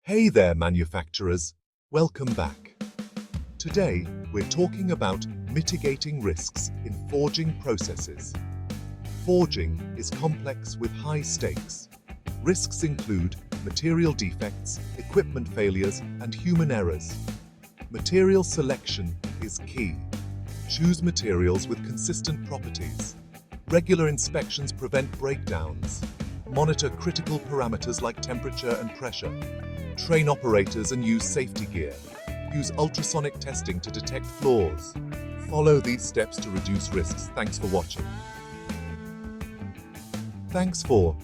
Hey there, manufacturers. Welcome back. Today, we're talking about mitigating risks in forging processes. Forging is complex with high stakes. Risks include material defects, equipment failures, and human errors. Material selection is key. Choose materials with consistent properties. Regular inspections prevent breakdowns. Monitor critical parameters like temperature and pressure. Train operators and use safety gear. Use ultrasonic testing to detect flaws. Follow these steps to reduce risks. Thanks for watching. Thanks for